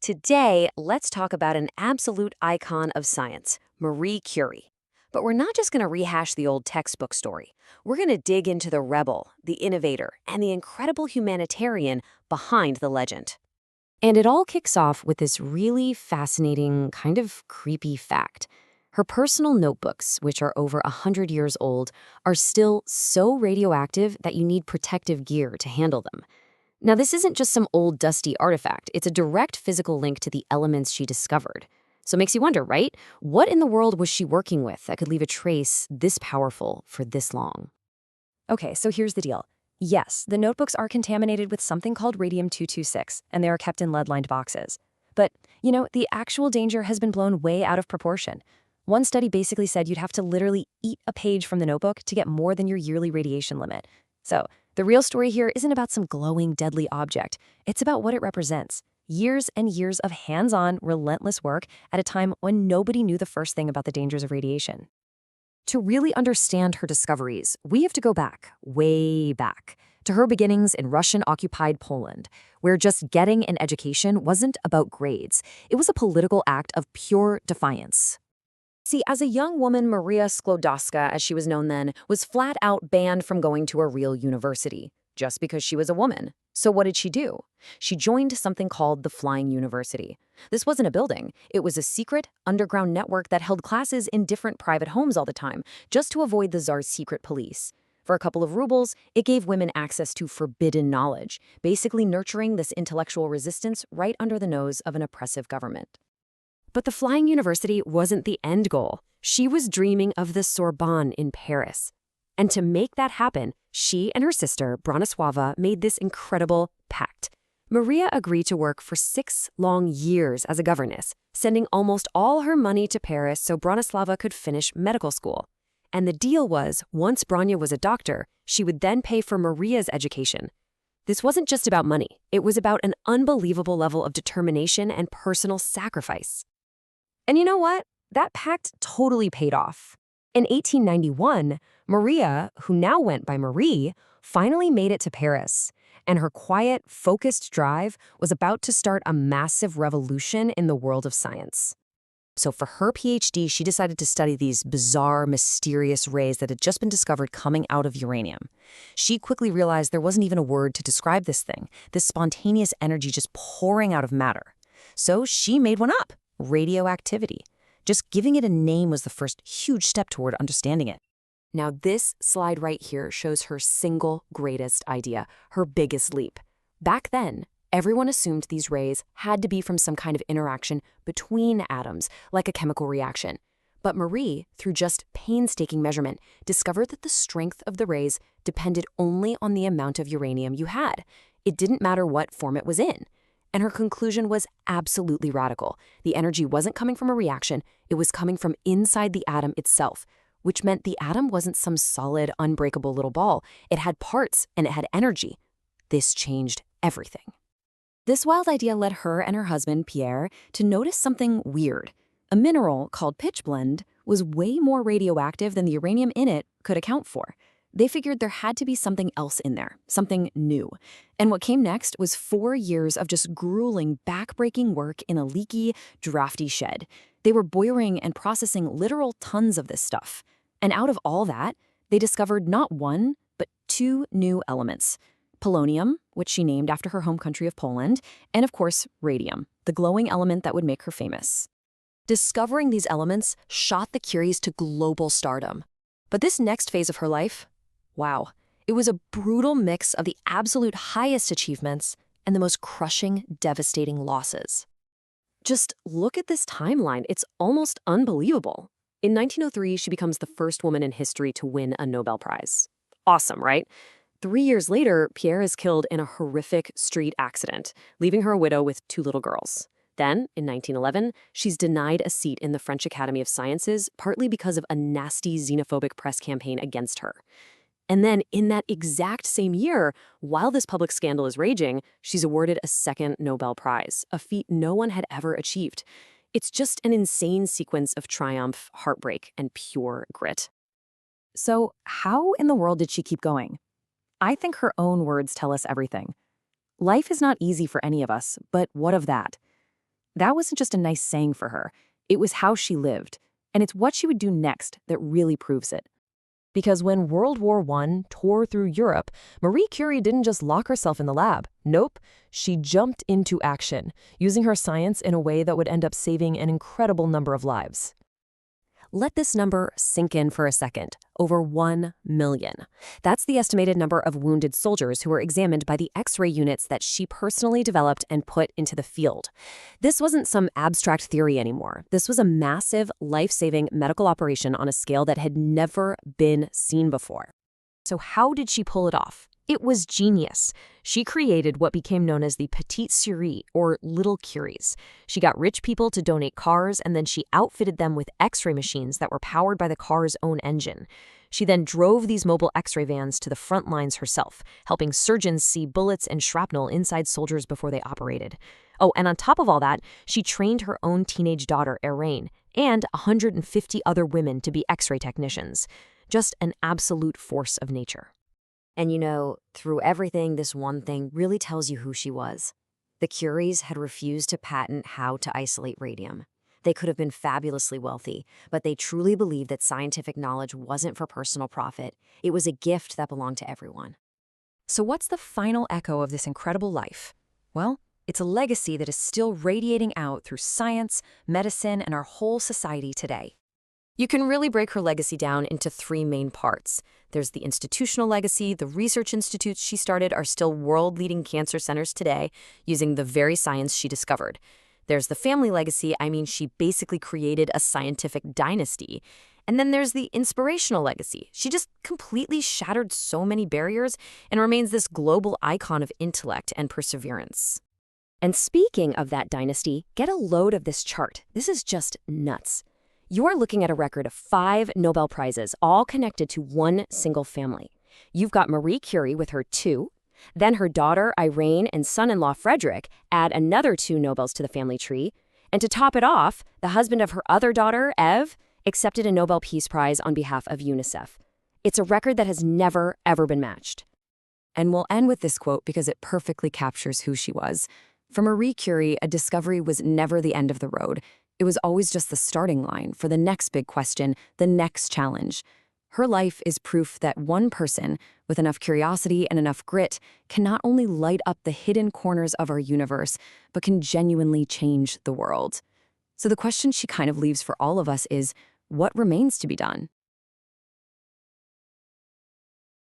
Today, let's talk about an absolute icon of science, Marie Curie. But we're not just going to rehash the old textbook story. We're going to dig into the rebel, the innovator, and the incredible humanitarian behind the legend. And it all kicks off with this really fascinating, kind of creepy fact. Her personal notebooks, which are over 100 years old, are still so radioactive that you need protective gear to handle them. Now, this isn't just some old dusty artifact. It's a direct physical link to the elements she discovered. So it makes you wonder, right? What in the world was she working with that could leave a trace this powerful for this long? Okay, so here's the deal. Yes, the notebooks are contaminated with something called radium-226, and they are kept in lead-lined boxes. But, the actual danger has been blown way out of proportion. One study basically said you'd have to literally eat a page from the notebook to get more than your yearly radiation limit. So, the real story here isn't about some glowing, deadly object. It's about what it represents. Years and years of hands-on, relentless work at a time when nobody knew the first thing about the dangers of radiation. To really understand her discoveries, we have to go back, way back, to her beginnings in Russian-occupied Poland, where just getting an education wasn't about grades. It was a political act of pure defiance. See, as a young woman, Maria Sklodowska, as she was known then, was flat out banned from going to a real university, just because she was a woman. So what did she do? She joined something called the Flying University. This wasn't a building. It was a secret, underground network that held classes in different private homes all the time, just to avoid the Tsar's secret police. For a couple of rubles, it gave women access to forbidden knowledge, basically nurturing this intellectual resistance right under the nose of an oppressive government. But the Flying University wasn't the end goal. She was dreaming of the Sorbonne in Paris. And to make that happen, she and her sister, Bronislava, made this incredible pact. Maria agreed to work for 6 long years as a governess, sending almost all her money to Paris so Bronislava could finish medical school. And the deal was, once Bronya was a doctor, she would then pay for Maria's education. This wasn't just about money. It was about an unbelievable level of determination and personal sacrifice. And you know what? That pact totally paid off. In 1891, Maria, who now went by Marie, finally made it to Paris, and her quiet, focused drive was about to start a massive revolution in the world of science. So for her PhD, she decided to study these bizarre, mysterious rays that had just been discovered coming out of uranium. She quickly realized there wasn't even a word to describe this thing, this spontaneous energy just pouring out of matter. So she made one up. Radioactivity. Just giving it a name was the first huge step toward understanding it. Now, this slide right here shows her single greatest idea, her biggest leap. Back then, everyone assumed these rays had to be from some kind of interaction between atoms, like a chemical reaction. But Marie, through just painstaking measurement, discovered that the strength of the rays depended only on the amount of uranium you had. It didn't matter what form it was in. And her conclusion was absolutely radical. The energy wasn't coming from a reaction, it was coming from inside the atom itself, which meant the atom wasn't some solid, unbreakable little ball. It had parts, and it had energy. This changed everything. This wild idea led her and her husband, Pierre, to notice something weird. A mineral called pitchblende was way more radioactive than the uranium in it could account for. They figured there had to be something else in there, something new. And what came next was 4 years of just grueling, back-breaking work in a leaky, drafty shed. They were boiling and processing literal tons of this stuff. And out of all that, they discovered not one, but 2 new elements. Polonium, which she named after her home country of Poland, and of course, radium, the glowing element that would make her famous. Discovering these elements shot the Curies to global stardom. But this next phase of her life, wow, it was a brutal mix of the absolute highest achievements and the most crushing, devastating losses. Just look at this timeline. It's almost unbelievable. In 1903, she becomes the first woman in history to win a Nobel Prize. Awesome, right? 3 years later, Pierre is killed in a horrific street accident, leaving her a widow with 2 little girls. Then, in 1911, she's denied a seat in the French Academy of Sciences, partly because of a nasty xenophobic press campaign against her. And then, in that exact same year, while this public scandal is raging, she's awarded a 2nd Nobel Prize, a feat no one had ever achieved. It's just an insane sequence of triumph, heartbreak, and pure grit. So, how in the world did she keep going? I think her own words tell us everything. Life is not easy for any of us, but what of that? That wasn't just a nice saying for her. It was how she lived. And it's what she would do next that really proves it. Because when World War I tore through Europe, Marie Curie didn't just lock herself in the lab. Nope, she jumped into action, using her science in a way that would end up saving an incredible number of lives. Let this number sink in for a second. Over 1 million. That's the estimated number of wounded soldiers who were examined by the X-ray units that she personally developed and put into the field. This wasn't some abstract theory anymore. This was a massive, life-saving medical operation on a scale that had never been seen before. So how did she pull it off? It was genius. She created what became known as the Petite Curie, or Little Curies. She got rich people to donate cars, and then she outfitted them with X-ray machines that were powered by the car's own engine. She then drove these mobile X-ray vans to the front lines herself, helping surgeons see bullets and shrapnel inside soldiers before they operated. Oh, and on top of all that, she trained her own teenage daughter, Irene, and 150 other women to be X-ray technicians. Just an absolute force of nature. And you know, through everything, this one thing really tells you who she was. The Curies had refused to patent how to isolate radium. They could have been fabulously wealthy, but they truly believed that scientific knowledge wasn't for personal profit. It was a gift that belonged to everyone. So what's the final echo of this incredible life? Well, it's a legacy that is still radiating out through science, medicine, and our whole society today. You can really break her legacy down into 3 main parts. There's the institutional legacy. The research institutes she started are still world-leading cancer centers today, using the very science she discovered. There's the family legacy. I mean, she basically created a scientific dynasty. And then there's the inspirational legacy. She just completely shattered so many barriers and remains this global icon of intellect and perseverance. And speaking of that dynasty, get a load of this chart. This is just nuts. You're looking at a record of 5 Nobel Prizes, all connected to one single family. You've got Marie Curie with her 2. Then her daughter, Irene, and son-in-law, Frederick, add another 2 Nobels to the family tree. And to top it off, the husband of her other daughter, Eve, accepted a Nobel Peace Prize on behalf of UNICEF. It's a record that has never, ever been matched. And we'll end with this quote because it perfectly captures who she was. For Marie Curie, a discovery was never the end of the road. It was always just the starting line for the next big question, the next challenge. Her life is proof that one person, with enough curiosity and enough grit, can not only light up the hidden corners of our universe, but can genuinely change the world. So the question she kind of leaves for all of us is, what remains to be done?